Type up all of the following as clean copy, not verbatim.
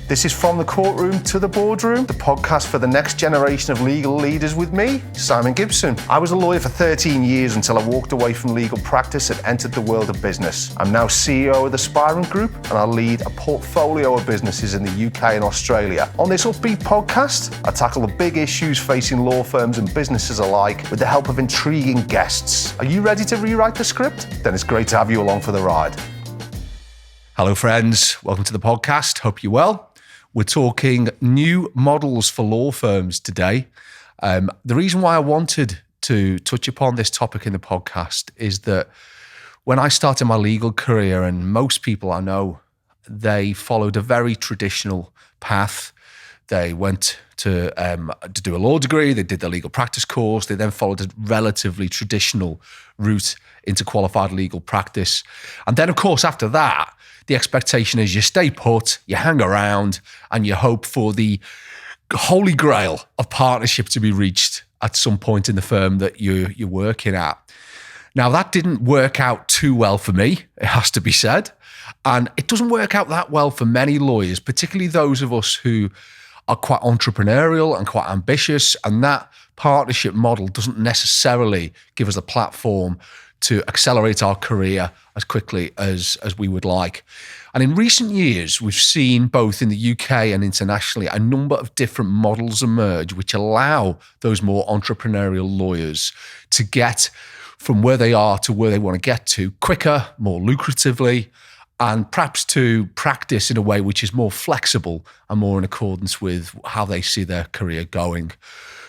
This is From the Courtroom to the Boardroom, the podcast for the next generation of legal leaders with me, Simon Gibson. I was a lawyer for 13 years until I walked away from legal practice and entered the world of business. I'm now CEO of the Spirant Group and I lead a portfolio of businesses in the UK and Australia. On this upbeat podcast, I tackle the big issues facing law firms and businesses alike with the help of intriguing guests. Are you ready to rewrite the script? Then it's great to have you along for the ride. Hello friends, welcome to the podcast. Hope you're well. We're talking new models for law firms today. The reason why I wanted to touch upon this topic in the podcast is that when I started my legal career, and most people I know, they followed a very traditional path. They went to do a law degree, they did their legal practice course, they then followed a relatively traditional route into qualified legal practice. And then, of course, after that, the expectation is you stay put, you hang around, and you hope for the holy grail of partnership to be reached at some point in the firm that you're working at. Now, that didn't work out too well for me, it has to be said. And it doesn't work out that well for many lawyers, particularly those of us who are quite entrepreneurial and quite ambitious. And that partnership model doesn't necessarily give us a platform to accelerate our career as quickly as we would like. And in recent years, we've seen both in the UK and internationally a number of different models emerge which allow those more entrepreneurial lawyers to get from where they are to where they want to get to quicker, more lucratively, and perhaps to practice in a way which is more flexible and more in accordance with how they see their career going.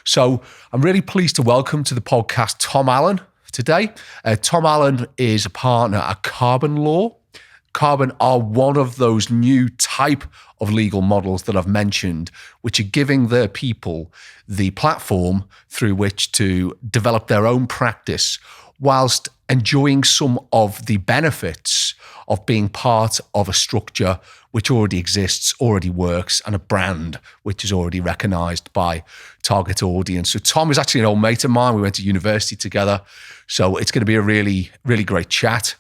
So I'm really pleased to welcome to the podcast Tom Allen today. Tom Allen is a partner at Carbon Law. Carbon are one of those new type of legal models that I've mentioned, which are giving their people the platform through which to develop their own practice whilst enjoying some of the benefits of being part of a structure which already exists, already works, and a brand which is already recognised by target audience. So Tom is actually an old mate of mine. We went to university together. So it's going to be a really, really great chat.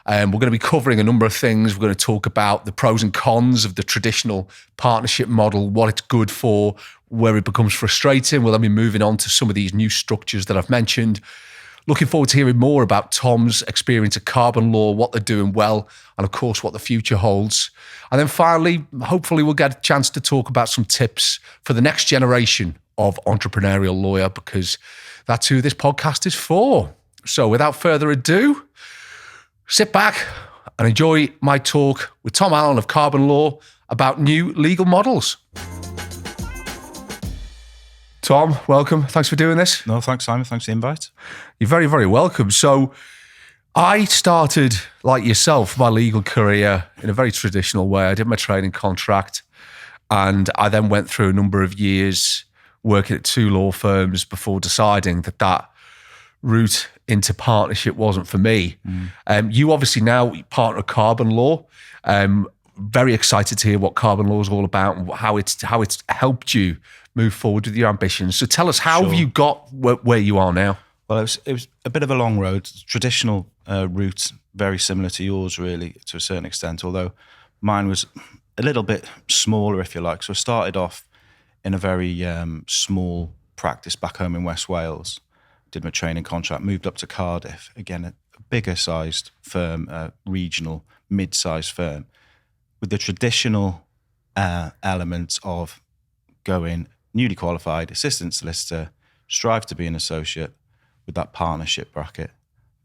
We're going to be covering a number of things. We're going to talk about the pros and cons of the traditional partnership model, what it's good for, where it becomes frustrating. We'll then be moving on to some of these new structures that I've mentioned. Looking forward to hearing more about Tom's experience at Carbon Law, what they're doing well, and of course, what the future holds. And then finally, hopefully we'll get a chance to talk about some tips for the next generation of entrepreneurial lawyer, because that's who this podcast is for. So without further ado, sit back and enjoy my talk with Tom Allen of Carbon Law about new legal models. Tom, welcome. Thanks for doing this. No, thanks, Simon. Thanks for the invite. You're very, very welcome. So I started, like yourself, my legal career in a very traditional way. I did my training contract and I then went through a number of years working at two law firms before deciding that route into partnership wasn't for me. You obviously now partner at Carbon Law. Very excited to hear what Carbon Law is all about and how it's helped you move forward with your ambitions. So tell us, how have you got where you are now? Well, it was a bit of a long road. Traditional route, very similar to yours, really, to a certain extent, although mine was a little bit smaller, if you like. So I started off in a very small practice back home in West Wales, did my training contract, moved up to Cardiff, again, a bigger sized firm, a regional, mid-sized firm, with the traditional elements of going newly qualified, assistant solicitor, strive to be an associate, with that partnership bracket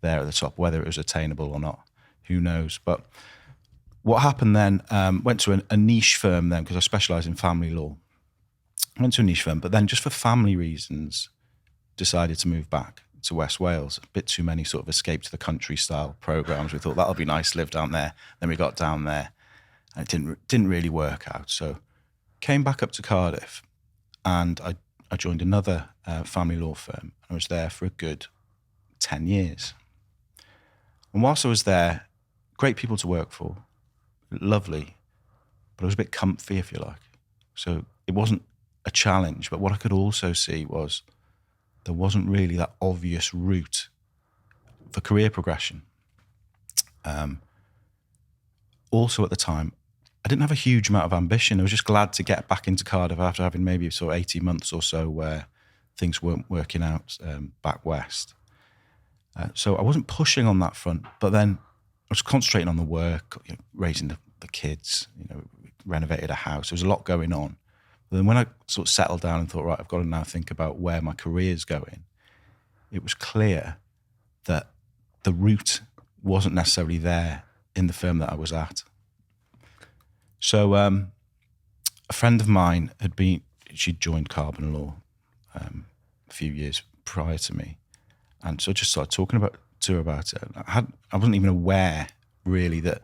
there at the top. Whether it was attainable or not, who knows. But what happened then, went to a niche firm then, because I specialise in family law. Went to a niche firm, but then just for family reasons, decided to move back to West Wales. A bit too many sort of escape to the country style programmes. We thought that'll be nice, live down there. Then we got down there and it didn't really work out. So came back up to Cardiff and I joined another family law firm. I was there for a good 10 years. And whilst I was there, great people to work for, lovely, but I was a bit comfy, if you like. So it wasn't a challenge, but what I could also see was there wasn't really that obvious route for career progression. Also at the time, I didn't have a huge amount of ambition. I was just glad to get back into Cardiff after having maybe sort of 18 months or so where things weren't working out back west. So I wasn't pushing on that front, but then I was concentrating on the work, raising the kids, renovated a house. There was a lot going on. But then when I sort of settled down and thought, right, I've got to now think about where my career's going, it was clear that the route wasn't necessarily there in the firm that I was at. So a friend of mine she'd joined Carbon Law a few years prior to me. And so I just started talking to her about it. I wasn't even aware really that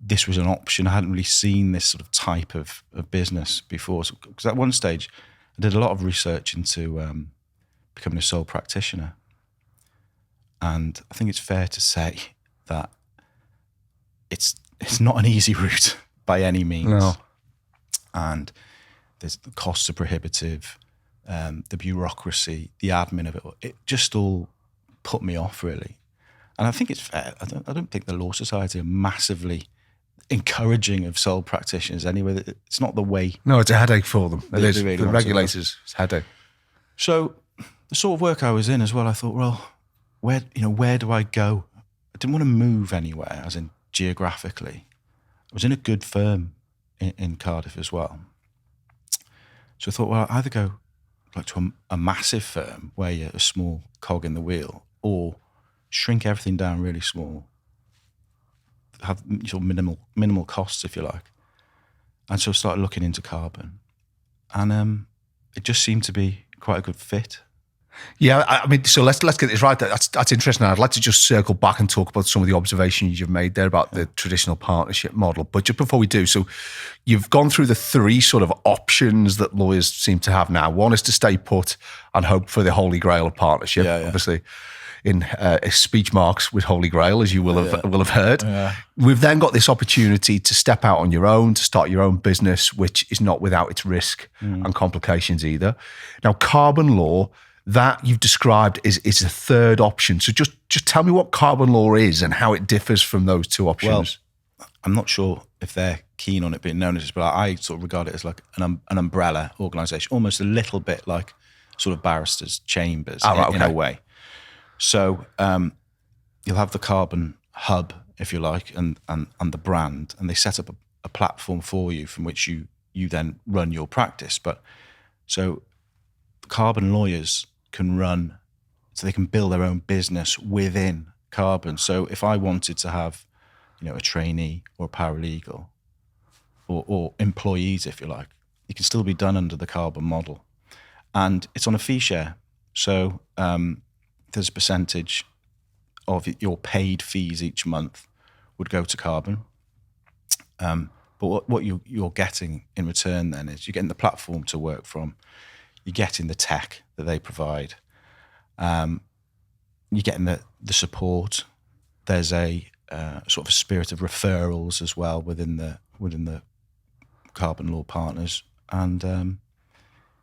this was an option. I hadn't really seen this sort of type of business before. Because at one stage, I did a lot of research into becoming a sole practitioner. And I think it's fair to say that it's not an easy route by any means. No. And the costs are prohibitive. The bureaucracy, the admin of it just all put me off really. And I think it's fair. I don't think the Law Society are massively encouraging of sole practitioners anyway. It's not the way. No, it's a headache for them. It is. Really For the regulators, it's a headache. So the sort of work I was in as well, I thought, well, where do I go? I didn't want to move anywhere, as in geographically. I was in a good firm in Cardiff as well. So I thought, well, I'll either go like to a massive firm where you're a small cog in the wheel, or shrink everything down really small, have sort of minimal costs, if you like. And so I started looking into carbon, and it just seemed to be quite a good fit. Yeah, I mean, so let's get this right. That's interesting. I'd like to just circle back and talk about some of the observations you've made there about the traditional partnership model. But just before we do, so you've gone through the three sort of options that lawyers seem to have now. One is to stay put and hope for the holy grail of partnership. Yeah. Obviously, in speech marks with holy grail, as you will have heard. Yeah. We've then got this opportunity to step out on your own, to start your own business, which is not without its risk and complications either. Now, carbon law, that you've described is a third option. So just tell me what carbon law is and how it differs from those two options. Well, I'm not sure if they're keen on it being known as this, but I sort of regard it as like an umbrella organisation, almost a little bit like sort of barristers' chambers in a way. So you'll have the carbon hub, if you like, and the brand, and they set up a platform for you from which you then run your practice. But so carbon lawyers can run, so they can build their own business within carbon. So if I wanted to have, a trainee or a paralegal or employees, if you like, it can still be done under the carbon model. And it's on a fee share. So there's a percentage of your paid fees each month would go to carbon. But what you're getting in return then is you're getting the platform to work from, you're getting the tech that they provide, you're getting the support. There's a sort of a spirit of referrals as well within the carbon law partners, and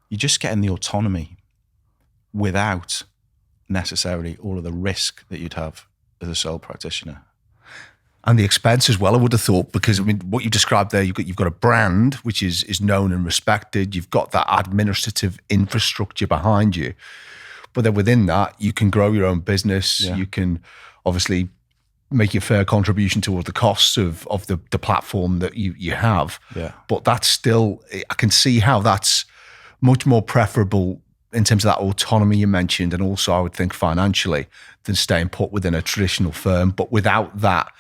you're just getting the autonomy without necessarily all of the risk that you'd have as a sole practitioner. And the expense as well, I would have thought, because I mean, what you described there, you've got a brand which is known and respected. You've got that administrative infrastructure behind you, but then within that, you can grow your own business. Yeah. You can obviously make your fair contribution toward the costs of the platform that you have. Yeah. But that's still, I can see how that's much more preferable in terms of that autonomy you mentioned, and also I would think financially, than staying put within a traditional firm, but without that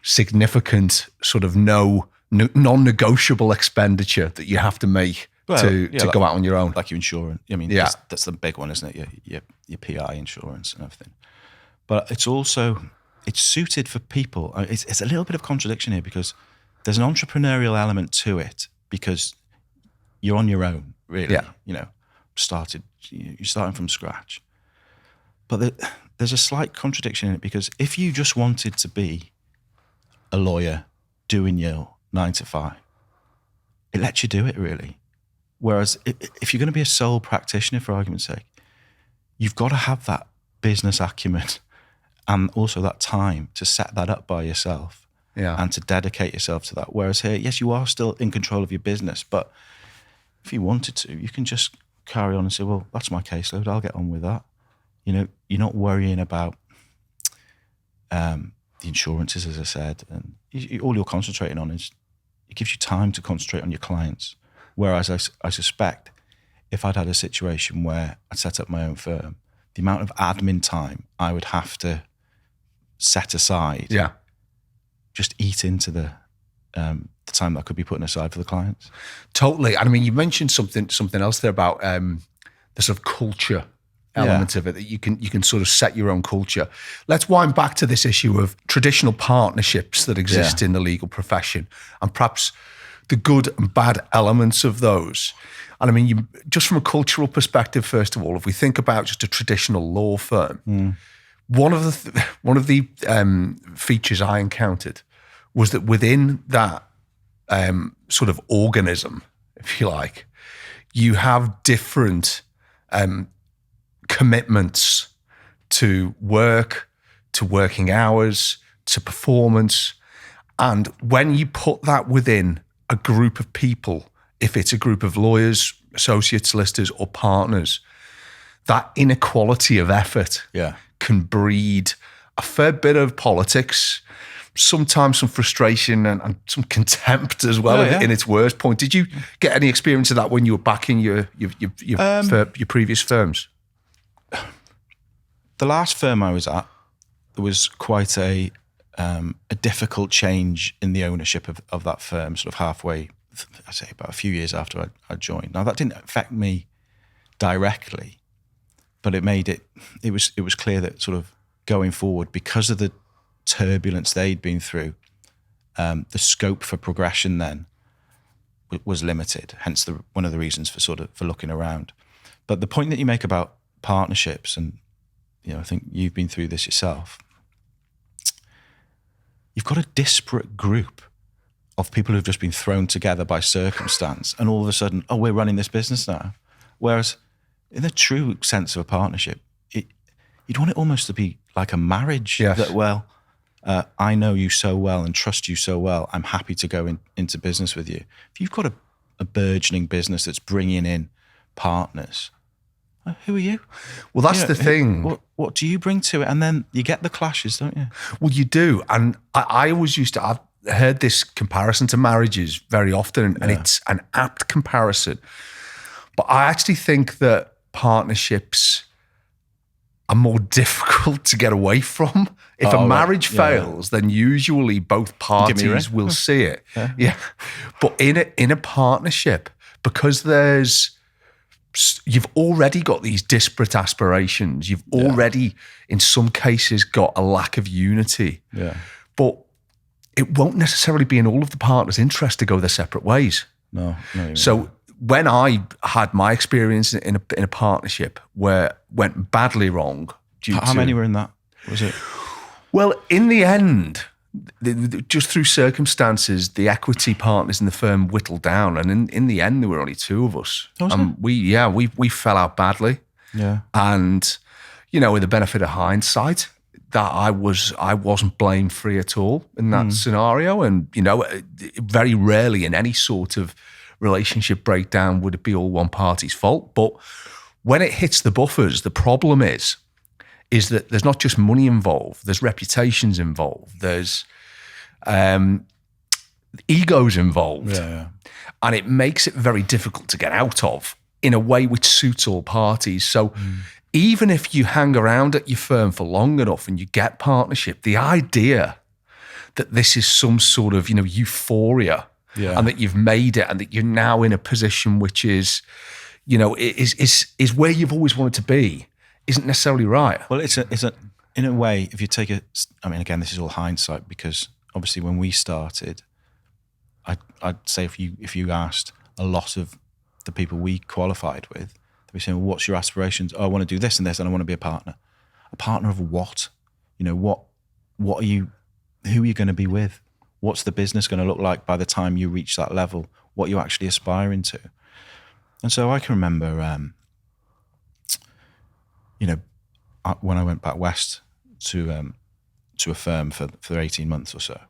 significant sort of non-negotiable expenditure that you have to make to go out on your own. Like your insurance. I mean, that's the big one, isn't it? Your PI insurance and everything. But it's suited for people. It's a little bit of contradiction here, because there's an entrepreneurial element to it, because you're on your own, really. Yeah. You're starting from scratch. But there's a slight contradiction in it, because if you just wanted to be a lawyer doing your 9 to 5, it lets you do it, really. Whereas if you're going to be a sole practitioner, for argument's sake, you've got to have that business acumen and also that time to set that up by yourself and to dedicate yourself to that. Whereas here, yes, you are still in control of your business, but if you wanted to, you can just carry on and say, well, that's my caseload, I'll get on with that. You know, you're not worrying about the insurances, as I said, and all you're concentrating on is, it gives you time to concentrate on your clients. Whereas I suspect if I'd had a situation where I'd set up my own firm, the amount of admin time I would have to set aside, just eat into the time that I could be putting aside for the clients. Totally. And I mean, you mentioned something else there about the sort of culture element of it, that you can sort of set your own culture. Let's wind back to this issue of traditional partnerships that exist in the legal profession, and perhaps the good and bad elements of those. And I mean, just from a cultural perspective, first of all, if we think about just a traditional law firm, one of the features I encountered was that within that sort of organism, if you like, you have different commitments to work, to working hours, to performance. And when you put that within a group of people, if it's a group of lawyers, associate solicitors, or partners, that inequality of effort can breed a fair bit of politics, sometimes some frustration and some contempt as well in its worst point. Did you get any experience of that when you were back in your previous firms? The last firm I was at, there was quite a difficult change in the ownership of that firm, sort of halfway, I'd say about a few years after I joined. Now, that didn't affect me directly, but it made it was clear that sort of going forward, because of the turbulence they'd been through, the scope for progression then was limited. Hence one of the reasons for looking around. But the point that you make about partnerships, and I think you've been through this yourself, you've got a disparate group of people who've just been thrown together by circumstance, and all of a sudden, we're running this business now. Whereas in the true sense of a partnership, you'd want it almost to be like a marriage. That, I know you so well and trust you so well, I'm happy to go into business with you. If you've got a burgeoning business that's bringing in partners, who are you? Well, that's the thing. What do you bring to it? And then you get the clashes, don't you? Well, you do. And I always I've heard this comparison to marriages very often, and it's an apt comparison. But I actually think that partnerships are more difficult to get away from. If a marriage fails, then usually both parties will see it. But in a partnership, because you've already got these disparate aspirations. You've already, in some cases, got a lack of unity. But it won't necessarily be in all of the partners' interest to go their separate ways. No. So when I had my experience in a partnership where it went badly wrong, how many were in that? Was it? Well, in the end, just through circumstances, the equity partners in the firm whittled down, and in the end, there were only two of us. We fell out badly. And with the benefit of hindsight, that I wasn't blame free at all in that scenario, and very rarely in any sort of relationship breakdown would it be all one party's fault. But when it hits the buffers, the problem is that there's not just money involved, there's reputations involved, there's egos involved. And it makes it very difficult to get out of in a way which suits all parties. So even if you hang around at your firm for long enough and you get partnership, the idea that this is some sort of, euphoria and that you've made it and that you're now in a position which is, is where you've always wanted to be, isn't necessarily right. Well, it's in a way, if you take again, this is all hindsight, because obviously when we started, I'd say if you asked a lot of the people we qualified with, they'd be saying, well, what's your aspirations? I want to do this and this, and I want to be a partner. A partner of what? What are you, who are you going to be with? What's the business going to look like by the time you reach that level? What you're actually aspiring to? And so I can remember, when I went back west to a firm for 18 months or so,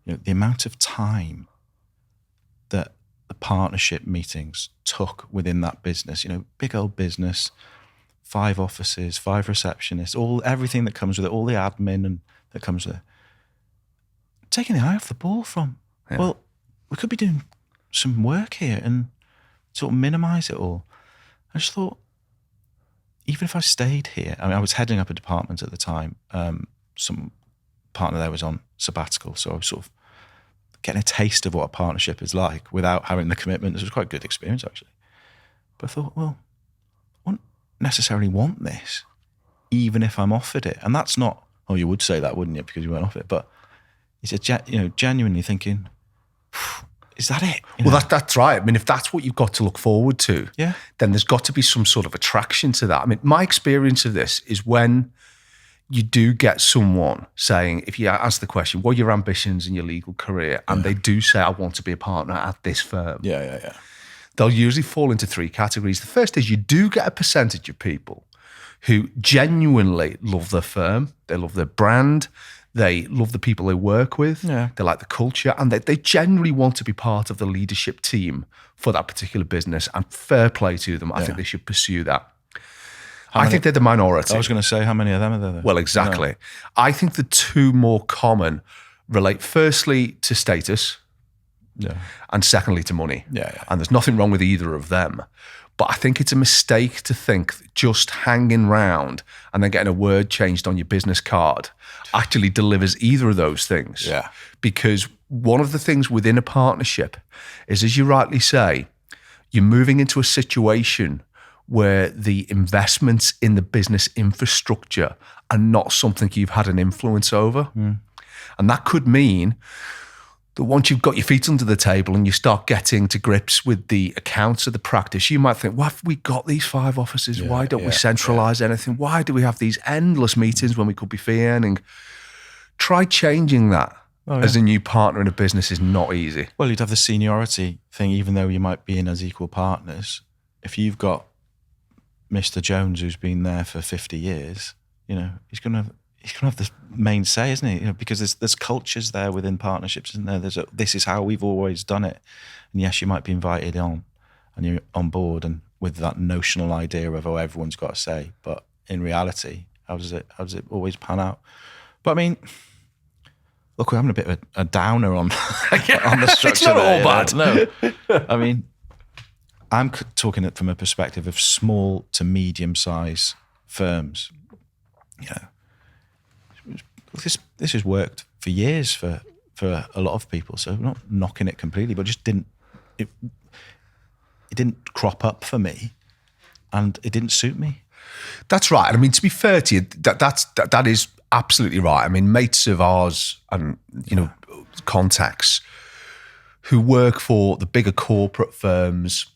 the amount of time that the partnership meetings took within that business, big old business, 5 offices, 5 receptionists, everything that comes with it, all the admin and that comes with it. Taking the eye off the ball from, well, we could be doing some work here and sort of minimize it all. I just thought, even if I stayed here, I was heading up a department at the time. Some partner there was on sabbatical, so I was sort of getting a taste of what a partnership is like without having the commitment. It was quite a good experience, actually. But I thought, well, I wouldn't necessarily want this, even if I'm offered it. And that's not, you would say that, wouldn't you, because you weren't offered it. But it's genuinely thinking, is that it? Well, that's right. I mean, if that's what you've got to look forward to, then there's got to be some sort of attraction to that. I mean, my experience of this is when you do get someone saying, if you ask the question, what are your ambitions in your legal career? And they do say, I want to be a partner at this firm. They'll usually fall into 3 categories. The first is you do get a percentage of people who genuinely love their firm. They love their brand. They love the people they work with. They like the culture, and they generally want to be part of the leadership team for that particular business, and fair play to them. I think they should pursue that. I think they're the minority. I was going to say, how many of them are there? Well, exactly. I think the 2 more common relate firstly to status and secondly to money. And there's nothing wrong with either of them. But I think it's a mistake to think that just hanging round and then getting a word changed on your business card actually delivers either of those things. Because one of the things within a partnership is, as you rightly say, you're moving into a situation where the investments in the business infrastructure are not something you've had an influence over. And that could mean that once you've got your feet under the table and you start getting to grips with the accounts of the practice, you might think, well, have we got these 5 offices? Why don't we centralise anything? Why do we have these endless meetings when we could be fee earning? Try changing that as a new partner in a business is not easy. Well, you'd have the seniority thing, even though you might be in as equal partners. If you've got Mr. Jones, who's been there for 50 years, he's going to have the main say, isn't he? Because there's cultures there within partnerships, isn't there? This is how we've always done it. And yes, you might be invited on and you're on board and with that notional idea of, everyone's got a say. But in reality, how does it always pan out? But I mean, look, we're having a bit of a downer on the structure. It's not all bad. No. I mean, I'm talking it from a perspective of small to medium-size firms. This has worked for years for a lot of people. So I'm not knocking it completely, but just it didn't crop up for me, and it didn't suit me. That's right. I mean, to be fair to you, that is absolutely right. I mean, mates of ours and contacts who work for the bigger corporate firms,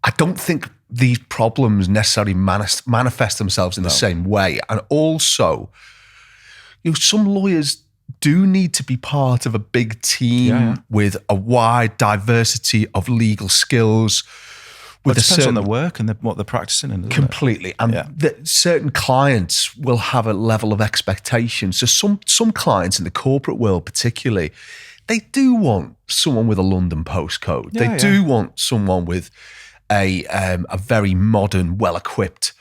I don't think these problems necessarily manifest themselves in the same way. And also, some lawyers do need to be part of a big team with a wide diversity of legal skills. It depends on the work and what they're practicing in. Completely. And certain clients will have a level of expectation. So some clients in the corporate world particularly, they do want someone with a London postcode. They do want someone with a very modern, well-equipped,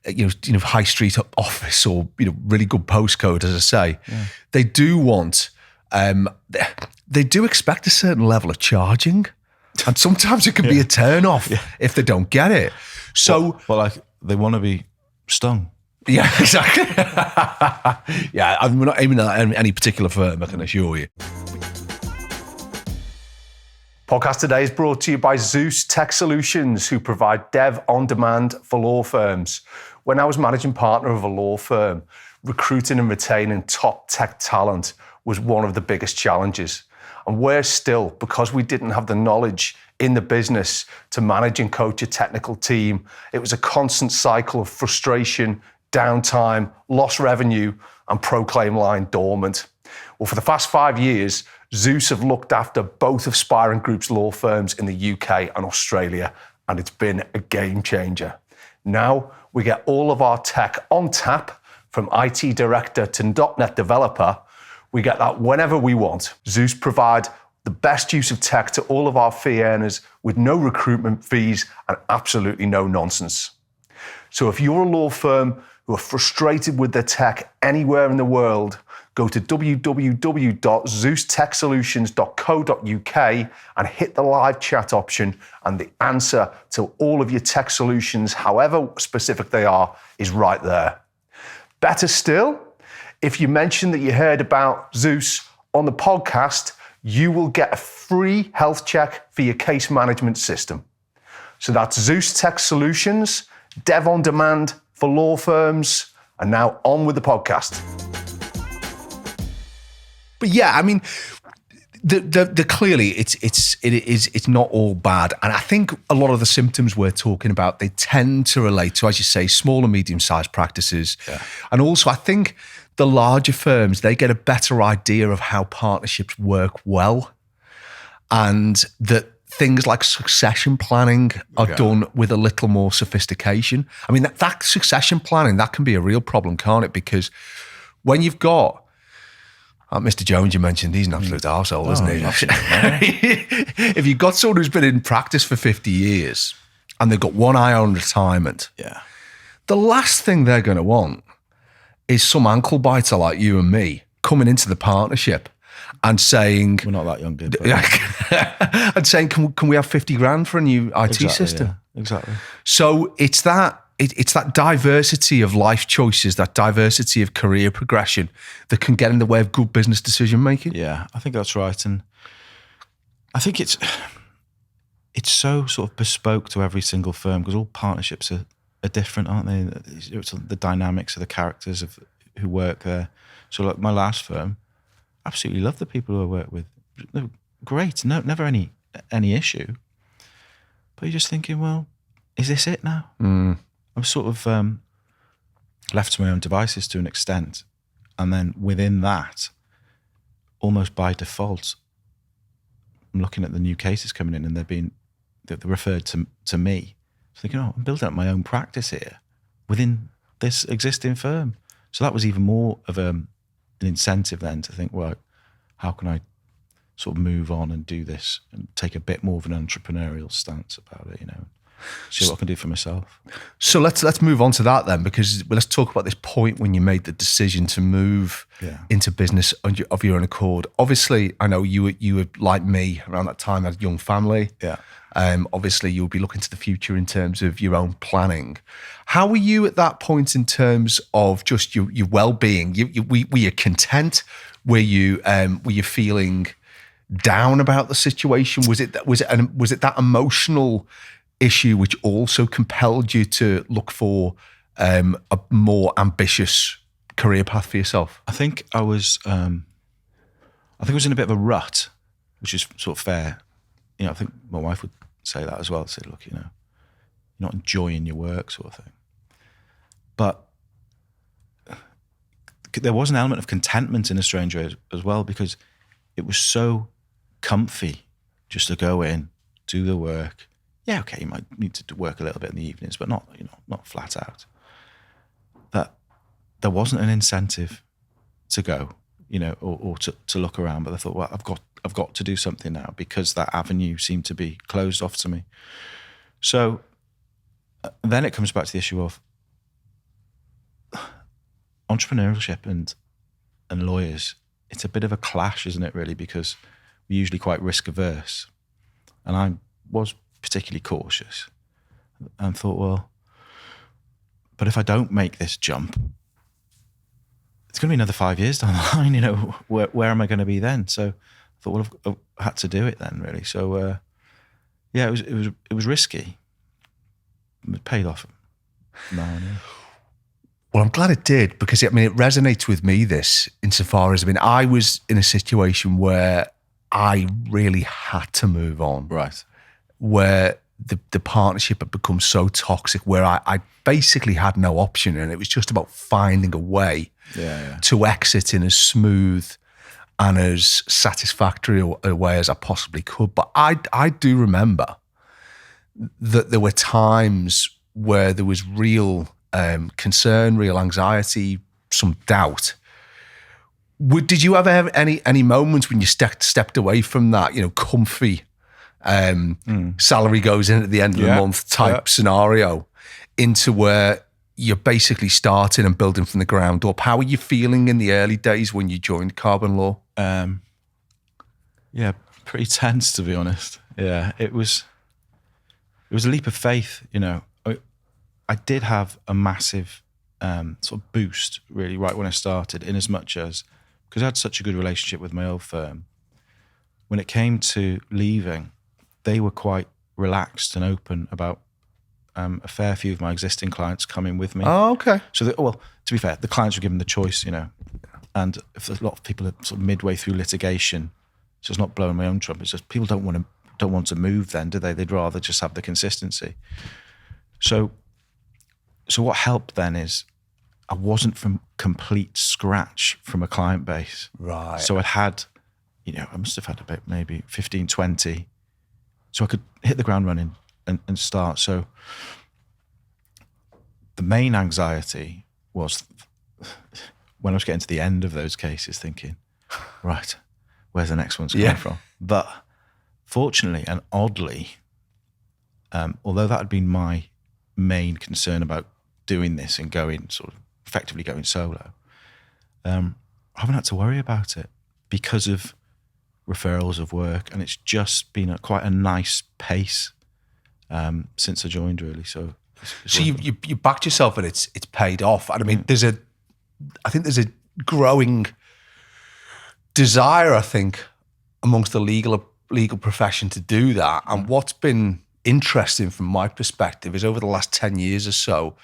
high street office or really good postcode, as I say. They do want, they do expect a certain level of charging, and sometimes it can be a turn off if they don't get it. So, they want to be stung. Yeah, exactly. We're not aiming at any particular firm, I can assure you. Podcast today is brought to you by Zeus Tech Solutions, who provide dev on demand for law firms. When I was managing partner of a law firm, recruiting and retaining top tech talent was one of the biggest challenges. And we're still, because we didn't have the knowledge in the business to manage and coach a technical team, it was a constant cycle of frustration, downtime, lost revenue, and proclaim lying dormant. Well, for the past 5 years, Zeus have looked after both of Spire & Group's law firms in the UK and Australia, and it's been a game changer. Now we get all of our tech on tap, from IT director to .NET developer, We get that whenever we want. Zeus provide the best use of tech to all of our fee earners with no recruitment fees and absolutely no nonsense. So if you're a law firm who are frustrated with their tech anywhere in the world, go to www.zeustechsolutions.co.uk and hit the live chat option, and the answer to all of your tech solutions, however specific they are, is right there. Better still, if you mention that you heard about Zeus on the podcast, you will get a free health check for your case management system. So that's Zeus Tech Solutions, dev on demand for law firms. And now on with the podcast. But yeah, I mean, the clearly it's not all bad, and I think a lot of the symptoms we're talking about, they tend to relate to, as you say, small and medium-sized practices, and also I think the larger firms, they get a better idea of how partnerships work well, and that things like succession planning are done with a little more sophistication. I mean, that succession planning, that can be a real problem, can't it? Because when you've got Mr. Jones, you mentioned, he's an absolute arsehole, isn't he? If you've got someone who's been in practice for 50 years and they've got one eye on retirement, the last thing they're going to want is some ankle biter like you and me coming into the partnership and saying, we're not that young, dude. And saying, can we have 50 grand for a new IT system? Yeah, exactly. So it's that diversity of life choices, that diversity of career progression that can get in the way of good business decision making. Yeah, I think that's right. And I think it's so sort of bespoke to every single firm, because all partnerships are different, aren't they? It's the dynamics of the characters of who work there. So like my last firm, absolutely love the people who I work with. They're great, never any issue. But you're just thinking, well, is this it now? I'm sort of left to my own devices to an extent. And then within that, almost by default, I'm looking at the new cases coming in and they're referred to me. So thinking, I'm building up my own practice here within this existing firm. So that was even more of an incentive then to think, well, how can I sort of move on and do this and take a bit more of an entrepreneurial stance about it, see what I can do for myself. So let's move on to that then, because let's talk about this point when you made the decision to move into business of your own accord. Obviously, I know you were like me around that time, had a young family. Yeah. Obviously, you'll be looking to the future in terms of your own planning. How were you at that point in terms of just your well-being? Were you content? Were you feeling down about the situation? Was it that emotional issue which also compelled you to look for a more ambitious career path for yourself? I think I was in a bit of a rut, which is sort of fair. I think my wife would say that as well. Say, look, you're not enjoying your work, sort of thing. But there was an element of contentment in a strange way as well, because it was so comfy just to go in, do the work. Yeah, okay, you might need to work a little bit in the evenings, but not flat out. That there wasn't an incentive to go, or to look around. But I thought, well, I've got to do something now, because that avenue seemed to be closed off to me. So then it comes back to the issue of entrepreneurship and lawyers. It's a bit of a clash, isn't it, really? Because we're usually quite risk averse, and I was particularly cautious and thought, well, but if I don't make this jump, it's going to be another 5 years down the line, where am I going to be then? So I thought, well, I've had to do it then, really. So it was risky. It paid off now. Well, I'm glad it did, because it resonates with me, this, insofar as, I was in a situation where I really had to move on. Right. Where the partnership had become so toxic, where I basically had no option, and it was just about finding a way to exit in as smooth and as satisfactory a way as I possibly could. But I do remember that there were times where there was real concern, real anxiety, some doubt, Did you ever have any moments when you stepped away from that, comfy, salary goes in at the end of the month type scenario, into where you're basically starting and building from the ground up? How were you feeling in the early days when you joined Carbon Law? Pretty tense, to be honest. Yeah, it was a leap of faith. I did have a massive sort of boost really right when I started, in as much as, because I had such a good relationship with my old firm, when it came to leaving, they were quite relaxed and open about a fair few of my existing clients coming with me. Oh, okay. So, to be fair, the clients were given the choice, and if a lot of people are sort of midway through litigation, so it's not blowing my own trumpet, it's just people don't want to move then, do they? They'd rather just have the consistency. So what helped then is I wasn't from complete scratch from a client base. Right. So I'd had, I must have had about maybe 15, 20. So I could hit the ground running and start. So the main anxiety was when I was getting to the end of those cases thinking, right, where's the next one's coming from? But fortunately and oddly, although that had been my main concern about doing this and effectively going solo, I haven't had to worry about it because of referrals of work, and it's just been quite a nice pace since I joined, really. So you backed yourself, and it's paid off. And I mean, I think there's a growing desire, I think, amongst the legal profession to do that. And what's been interesting from my perspective is over the last 10 years or so,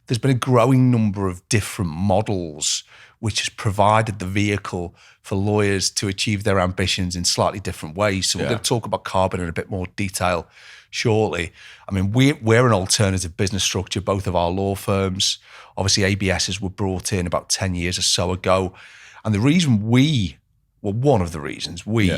there's been a growing number of different models which has provided the vehicle for lawyers to achieve their ambitions in slightly different ways. So we're going to talk about carbon in a bit more detail shortly. I mean, we're an alternative business structure, both of our law firms. Obviously, ABSs were brought in about 10 years or so ago. And the reason one of the reasons we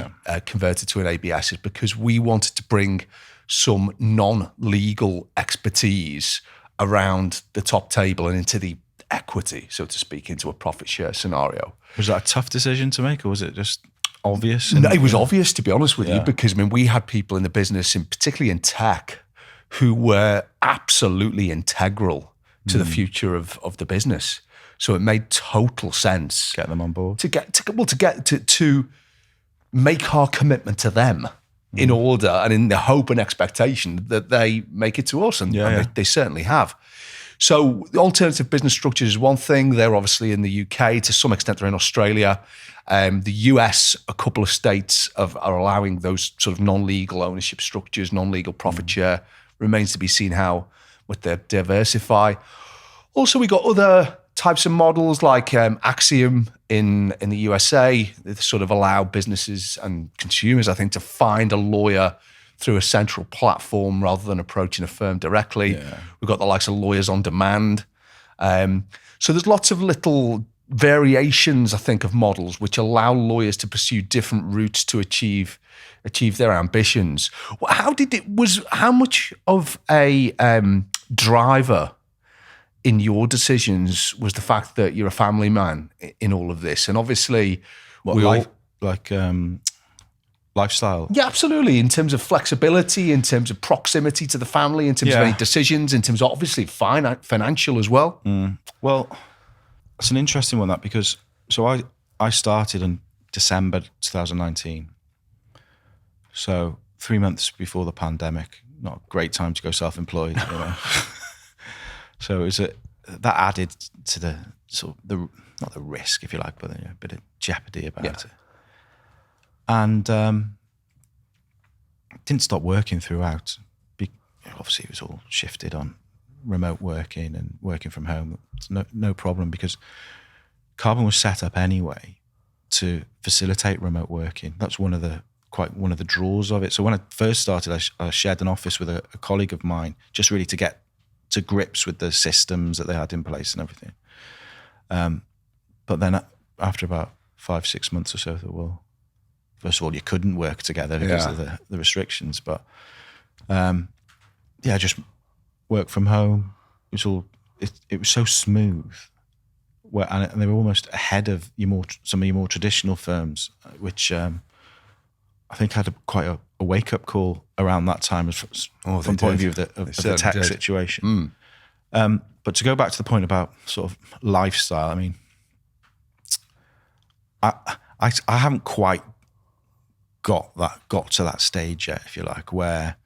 converted to an ABS is because we wanted to bring some non-legal expertise around the top table and into the equity, so to speak, into a profit share scenario. Was that a tough decision to make, or was it just obvious? No, it was obvious, to be honest with you, because I mean, we had people in the business, and particularly in tech, who were absolutely integral to the future of the business. So it made total sense. Get them on board. To make our commitment to them in order and in the hope and expectation that they make it to us. And they certainly have. So the alternative business structures is one thing. They're obviously in the UK. To some extent, they're in Australia. The US, a couple of states are allowing those sort of non-legal ownership structures, non-legal profit share. Remains to be seen how would they diversify. Also, we got other types of models like Axiom in the USA. They sort of allow businesses and consumers, I think, to find a lawyer through a central platform rather than approaching a firm directly. Yeah. We've got the likes of Lawyers on Demand. So there's lots of little variations, I think, of models which allow lawyers to pursue different routes to achieve their ambitions. How much of a driver in your decisions was the fact that you're a family man in all of this? And obviously, lifestyle. Yeah, absolutely. In terms of flexibility, in terms of proximity to the family, in terms of any decisions, in terms of obviously financial as well. Well, it's an interesting one, that, because I started in December 2019. So 3 months before the pandemic, not a great time to go self-employed, you know. So it was that added to the sort of not the risk, if you like, but a bit of jeopardy about it. And didn't stop working throughout. Obviously, it was all shifted on remote working and working from home. It's no problem, because Carbon was set up anyway to facilitate remote working. That's one of the draws of it. So when I first started, I shared an office with a colleague of mine, just really to get to grips with the systems that they had in place and everything. But then after about 5-6 months or so, I thought, well, first of all, you couldn't work together because of the restrictions. But just work from home. It was so smooth and they were almost ahead of some of your more traditional firms, which I think had quite a wake up call around that time from the point of view of the tech situation. But to go back to the point about sort of lifestyle, I mean, I haven't quite got to that stage yet, if you like, where,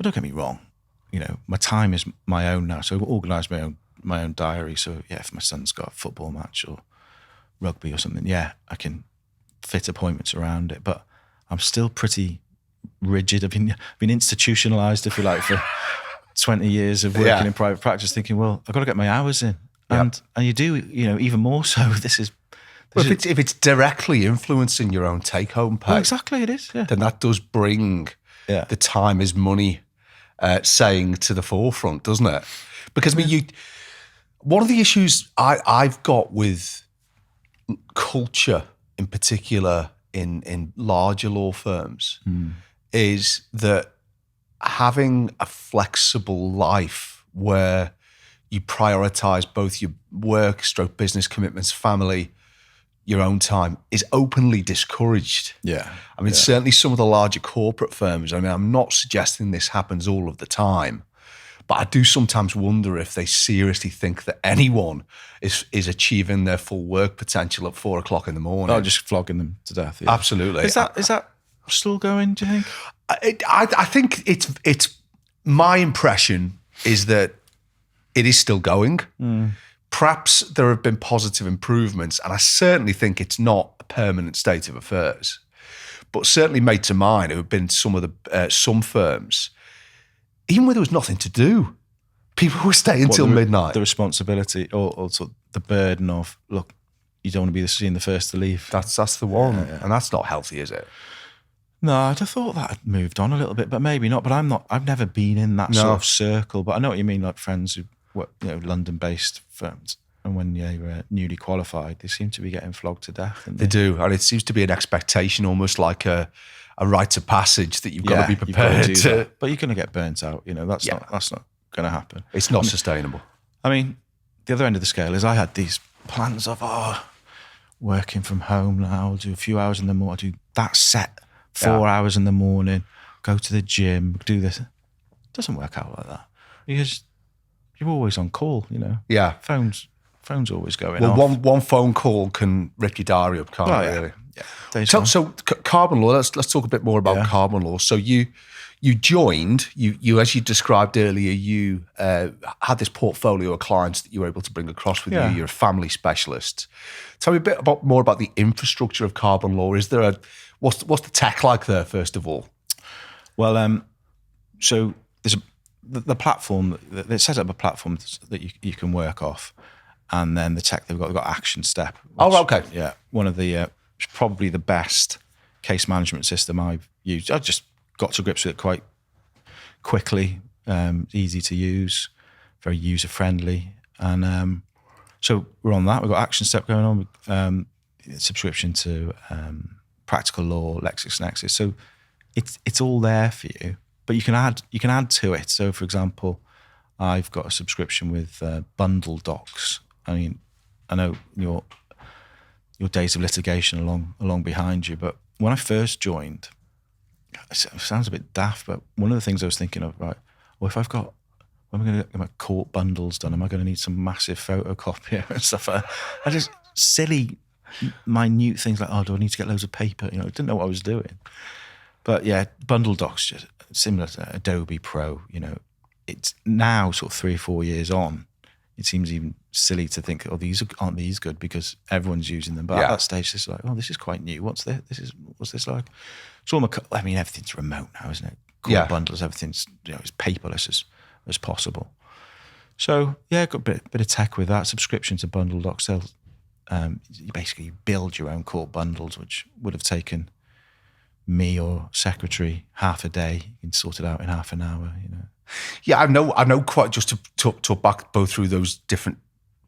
don't get me wrong, my time is my own now, so I organise my own diary. So yeah, if my son's got a football match or rugby or something, yeah, I can fit appointments around it. But I'm still pretty rigid. I've been institutionalised, if you like, for 20 years of working in private practice, thinking, well, I've got to get my hours in, and you do, even more so. If it's directly influencing your own take-home pay, well, exactly, it is. Yeah. Then that does bring the time is money saying to the forefront, doesn't it? Because I mean, one of the issues I've got with culture, in particular in larger law firms, is that having a flexible life where you prioritise both your work, business commitments, family, your own time, is openly discouraged. Yeah. I mean, certainly some of the larger corporate firms, I mean, I'm not suggesting this happens all of the time, but I do sometimes wonder if they seriously think that anyone is achieving their full work potential at 4 o'clock in the morning. Oh, just flogging them to death. Yeah. Absolutely. Is that still going, do you think? I think it's my impression is that it is still going. Perhaps there have been positive improvements, and I certainly think it's not a permanent state of affairs. But certainly mates of mine who have been some firms, even where there was nothing to do, people would stay until midnight. The responsibility or also the burden of, look, you don't want to be seeing the first to leave. That's the one, and that's not healthy, is it? No, I'd have thought that had moved on a little bit, but maybe not. But I've never been in that sort of circle. But I know what you mean, like friends who work, London-based firms, and when they were newly qualified, they seem to be getting flogged to death. They do, and it seems to be an expectation, almost like a rite of passage that you've got to be prepared to. But you're going to get burnt out. That's not going to happen. It's not sustainable. I mean, the other end of the scale is I had these plans of working from home now. I'll do a few hours in the morning. I'll do that set 4 hours in the morning. Go to the gym. Do this. It doesn't work out like that because you're always on call. Yeah. Phone's always going off. Well, one phone call can rip your diary up, can't it? Really? Yeah. So carbon law. Let's talk a bit more about carbon law. So you joined. You as you described earlier. You had this portfolio of clients that you were able to bring across with you. You're a family specialist. Tell me a bit more about the infrastructure of carbon law. Is there what's the tech like there? First of all, well, so there's the platform. They set up a platform that you can work off. And then the tech they've got Action Step. Which, okay. Yeah, one of the probably the best case management system I've used. I just got to grips with it quite quickly, easy to use, very user friendly, and so we're on that. We've got Action Step going on, subscription to Practical Law, LexisNexis. So it's all there for you, but you can add to it. So for example, I've got a subscription with Bundle Docs. I mean, I know your days of litigation along behind you, but when I first joined, it sounds a bit daft, but one of the things I was thinking of, right, well, when am I going to get my court bundles done? Am I going to need some massive photocopier and stuff? I just silly, minute things like, do I need to get loads of paper? I didn't know what I was doing. But yeah, Bundle Docs, just similar to Adobe Pro, it's now sort of 3 or 4 years on. It seems even silly to think, aren't these good because everyone's using them. But at that stage, it's like, this is quite new. What's this like? So everything's remote now, isn't it? Core bundles, everything's as paperless as possible. So got a bit of tech with that. Subscription to Bundle Docs. You basically build your own court bundles, which would have taken me or secretary half a day. You can sort it out in half an hour. Yeah, I know quite, just to talk back both through those different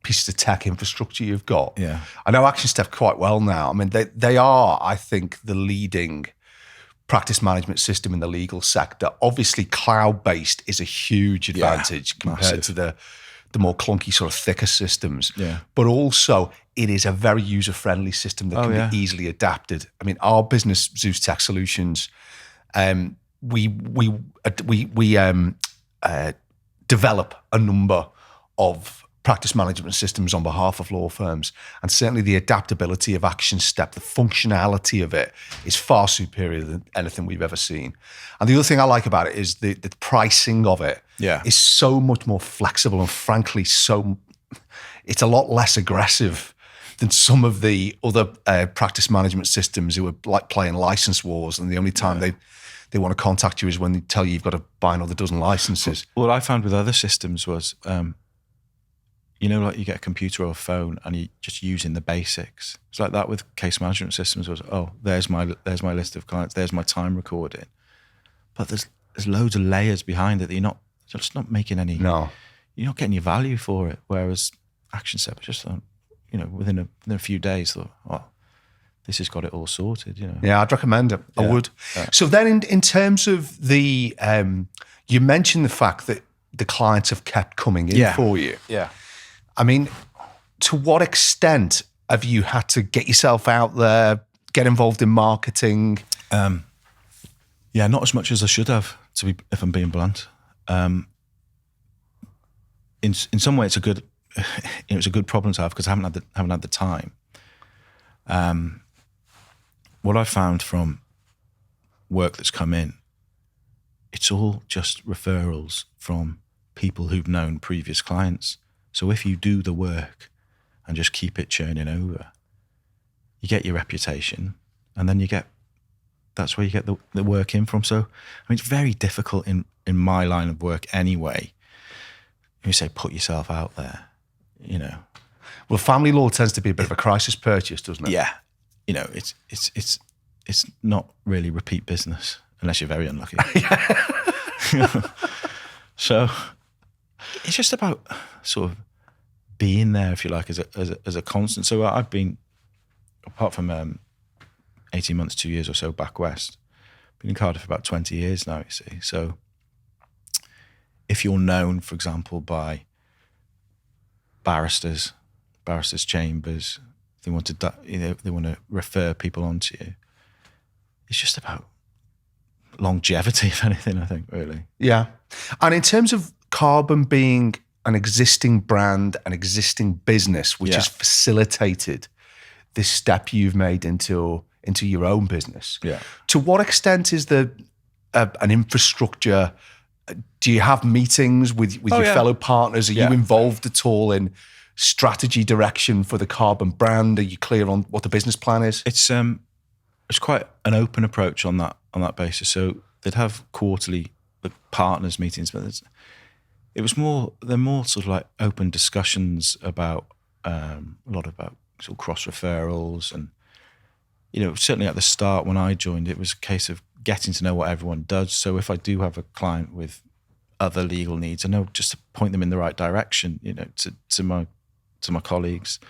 pieces of tech infrastructure you've got. Yeah. I know Action Step quite well now. I mean, they are, I think, the leading practice management system in the legal sector. Obviously, cloud-based is a huge advantage compared to the more clunky, sort of thicker systems. Yeah. But also, it is a very user-friendly system that can be easily adapted. I mean, our business, Zeus Tech Solutions, we develop a number of practice management systems on behalf of law firms, and certainly the adaptability of Action Step, the functionality of it is far superior than anything we've ever seen. And the other thing I like about it is the pricing of it is so much more flexible, and frankly, it's a lot less aggressive than some of the other practice management systems who are like playing license wars, and the only time they want to contact you is when they tell you you've got to buy another dozen licenses. What I found with other systems was, like you get a computer or a phone and you're just using the basics. It's like that with case management systems was, there's my list of clients, there's my time recording. But there's loads of layers behind it that you're just not making any, you're not getting your value for it. Whereas Action Step, just within a few days, thought, this has got it all sorted, Yeah, I'd recommend it. I would. Yeah. So then in terms of the, you mentioned the fact that the clients have kept coming in for you. Yeah. I mean, to what extent have you had to get yourself out there, get involved in marketing? Not as much as I should have, if I'm being blunt. In some way, it's a good problem to have because I haven't had the time. What I found from work that's come in, it's all just referrals from people who've known previous clients. So if you do the work and just keep it churning over, you get your reputation, and then that's where you get the work in from. So, it's very difficult in my line of work anyway. You say, put yourself out there, Well, family law tends to be a bit of a crisis purchase, doesn't it? Yeah. It's not really repeat business unless you're very unlucky. So it's just about sort of being there, if you like, as a constant. So I've been, apart from 18 months, 2 years or so back west, been in Cardiff for about 20 years now, you see. So if you're known, for example, by barristers chambers, they want to refer people onto you. It's just about longevity, if anything, I think, really. Yeah. And in terms of Carbon being an existing brand, an existing business, which has facilitated this step you've made into your own business. Yeah. To what extent is there an infrastructure? Do you have meetings with your fellow partners? Are you involved at all in strategy direction for the Carbon brand? Are you clear on what the business plan is? It's quite an open approach on that basis. So they'd have quarterly partners meetings, but they're more sort of like open discussions about a lot about sort of cross referrals, and certainly at the start when I joined, it was a case of getting to know what everyone does. So if I do have a client with other legal needs, I know just to point them in the right direction, to my colleagues.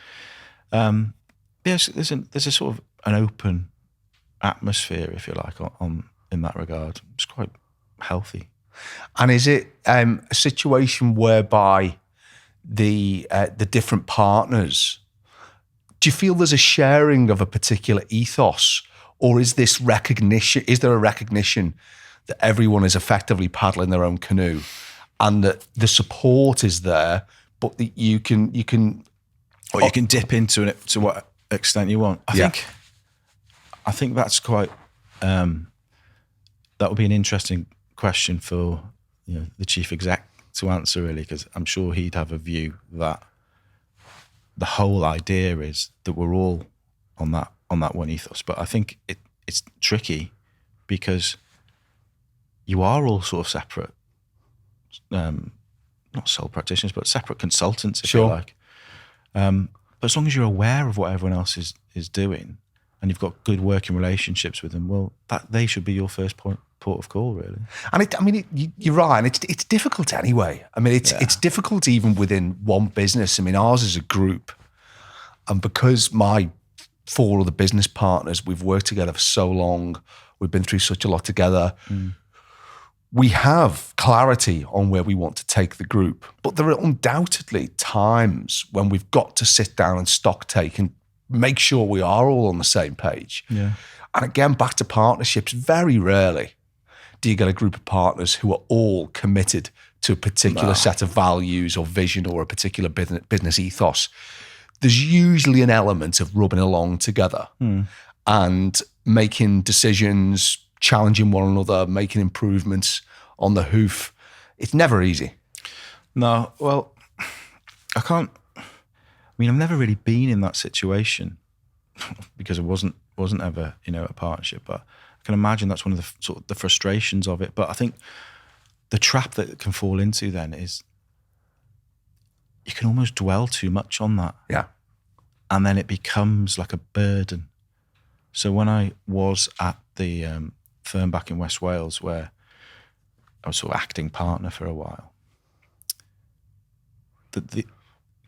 There's a sort of an open atmosphere, if you like, in that regard. It's quite healthy. And is it a situation whereby the different partners, do you feel there's a sharing of a particular ethos, or is there a recognition that everyone is effectively paddling their own canoe, and that the support is there, but that you can dip into it to what extent you want? I think that's quite that would be an interesting question for the chief exec to answer, really, because I'm sure he'd have a view that the whole idea is that we're all on that one ethos. But I think it's tricky because you are all sort of separate, not sole practitioners, but separate consultants, if you like. But as long as you're aware of what everyone else is doing, and you've got good working relationships with them, well, they should be your first port of call, really. And you're right, and it's difficult anyway. I mean, it's difficult even within one business. I mean, ours is a group, and because my 4 other business partners, we've worked together for so long, we've been through such a lot together. we have clarity on where we want to take the group, but there are undoubtedly times when we've got to sit down and stock take and make sure we are all on the same page. Yeah. And again, back to partnerships, very rarely do you get a group of partners who are all committed to a particular set of values or vision or a particular business ethos. There's usually an element of rubbing along together and making decisions, challenging one another, making improvements on the hoof. It's never easy. No, well, I've never really been in that situation because it wasn't ever, a partnership, but I can imagine that's one of the sort of the frustrations of it. But I think the trap that it can fall into then is you can almost dwell too much on that. Yeah. And then it becomes like a burden. So when I was at the firm back in West Wales, where I was sort of acting partner for a while,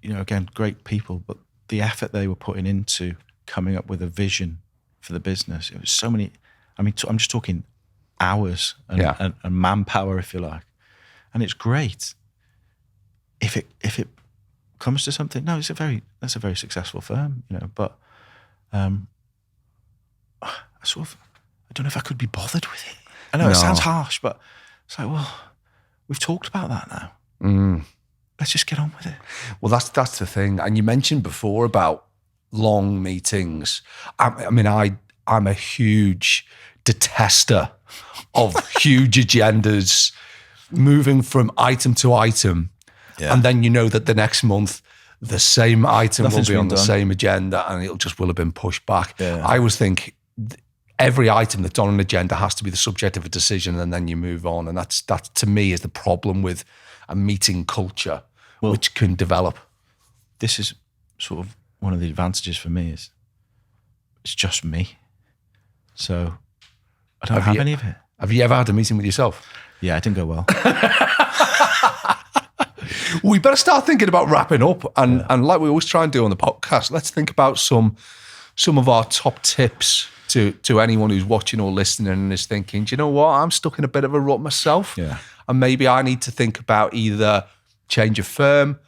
again, great people, but the effort they were putting into coming up with a vision for the business, it was so many. I'm just talking hours and manpower, if you like, and it's great if it comes to something. No, that's a very successful firm, but I don't know if I could be bothered with it. I know it sounds harsh, but it's like, well, we've talked about that now. Let's just get on with it. Well, that's the thing. And you mentioned before about long meetings. I'm a huge detester of huge agendas, moving from item to item. Yeah. And then that the next month, the same item will be on the same agenda and it will have been pushed back. Yeah. I always think every item that's on an agenda has to be the subject of a decision and then you move on. And that to me is the problem with a meeting culture, which can develop. This is sort of one of the advantages for me is it's just me. So I don't have any of it. Have you ever had a meeting with yourself? Yeah, it didn't go well. We better start thinking about wrapping up. And like we always try and do on the podcast, let's think about some of our top tips to anyone who's watching or listening and is thinking, do you know what? I'm stuck in a bit of a rut myself. Yeah. And maybe I need to think about either change of firm,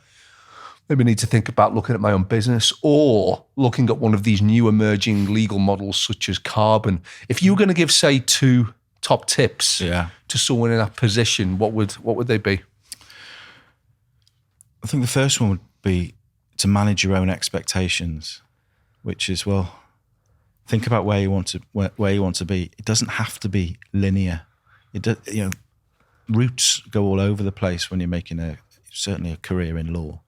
maybe I need to think about looking at my own business or looking at one of these new emerging legal models such as carbon. If you were going to give, say, 2 top tips to someone in that position, what would they be? I think the first one would be to manage your own expectations, which is, think about where you want to be. It doesn't have to be linear. Routes go all over the place when you're making certainly a career in law.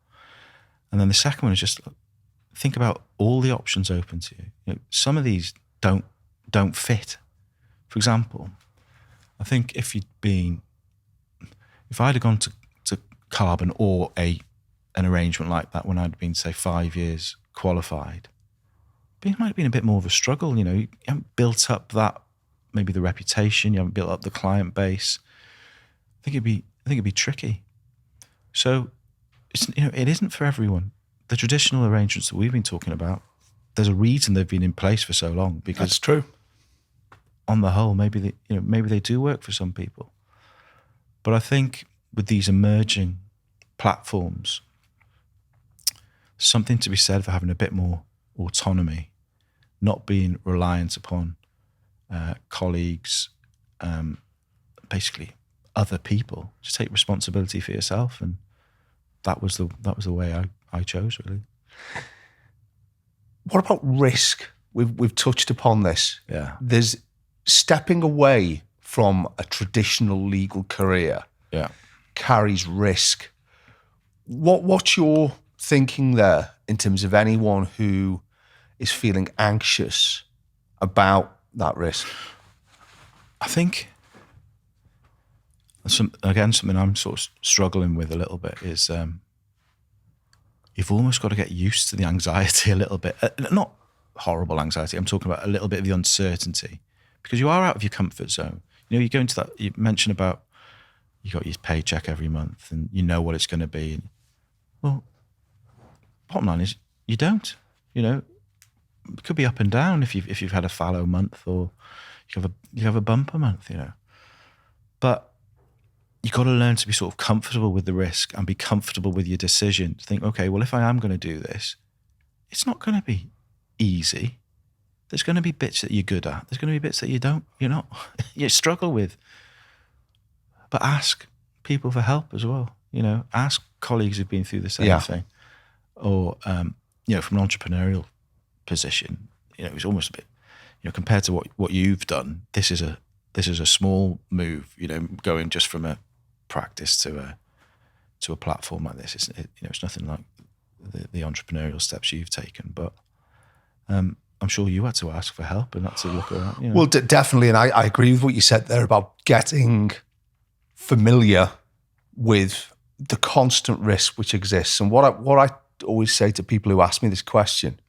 And then the second one is just think about all the options open to you. Some of these don't fit. For example, I think if I'd have gone to carbon or an arrangement like that when I'd been, say, 5 years qualified, but it might have been a bit more of a struggle. You haven't built up maybe the reputation, you haven't built up the client base. I think it'd be tricky. So it isn't for everyone. The traditional arrangements that we've been talking about, there's a reason they've been in place for so long. Because that's true. On the whole, maybe they do work for some people. But I think with these emerging platforms, something to be said for having a bit more autonomy, not being reliant upon colleagues, basically other people. Just take responsibility for yourself, and that was the way I chose, really. What about risk? We've touched upon this. Yeah. There's stepping away from a traditional legal career. Yeah. Carries risk. What's your thinking there in terms of anyone who is feeling anxious about that risk? I think something I'm sort of struggling with a little bit is you've almost got to get used to the anxiety a little bit. Not horrible anxiety. I'm talking about a little bit of the uncertainty, because you are out of your comfort zone. You go into that. You mentioned about you got your paycheck every month, and you know what it's going to be. Well, bottom line is you don't. It could be up and down if you've had a fallow month or you have a bumper month. But you got to learn to be sort of comfortable with the risk and be comfortable with your decision. To think, okay, well, if I am going to do this, it's not going to be easy. There's going to be bits that you're good at. There's going to be bits that you struggle with. But ask people for help as well. Ask colleagues who've been through the same thing. Or, from an entrepreneurial position, it's almost a bit, compared to what you've done, this is a small move, going just from a practice to a platform like this. It's nothing like the entrepreneurial steps you've taken, but I'm sure you had to ask for help and had to look around. Well, definitely, and I agree with what you said there about getting familiar with the constant risk which exists. And what I always say to people who ask me this question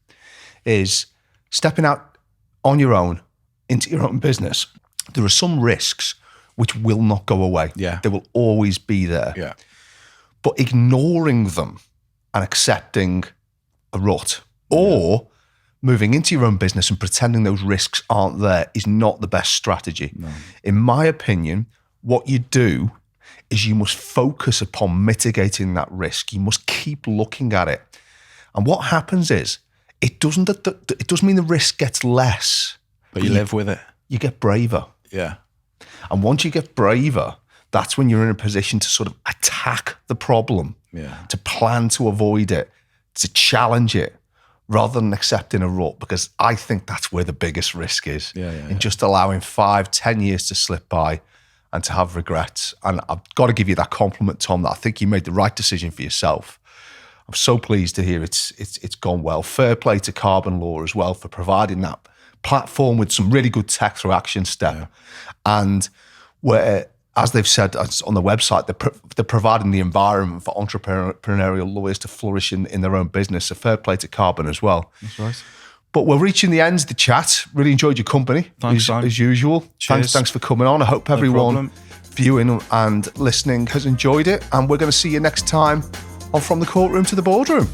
is, stepping out on your own into your own business, there are some risks which will not go away. Yeah. They will always be there. Yeah. But ignoring them and accepting a rut or moving into your own business and pretending those risks aren't there is not the best strategy. No. In my opinion, what you do is you must focus upon mitigating that risk. You must keep looking at it. And what happens is, it doesn't mean the risk gets less. But you live with it. You get braver. Yeah. And once you get braver, that's when you're in a position to sort of attack the problem, to plan to avoid it, to challenge it, rather than accepting a rut, because I think that's where the biggest risk is, in just allowing 5-10 years to slip by and to have regrets. And I've got to give you that compliment, Tom, that I think you made the right decision for yourself. I'm so pleased to hear it's gone well. Fair play to Carbon Law as well for providing that platform with some really good tech through Action Step. And where, as they've said on the website, they're providing the environment for entrepreneurial lawyers to flourish in their own business. So fair play to Carbon as well. That's right. But we're reaching the end of the chat. Really enjoyed your company, Thanks, Simon. as usual. Cheers. Thanks for coming on. I hope everyone viewing and listening has enjoyed it. And we're going to see you next time on From the Courtroom to the Boardroom.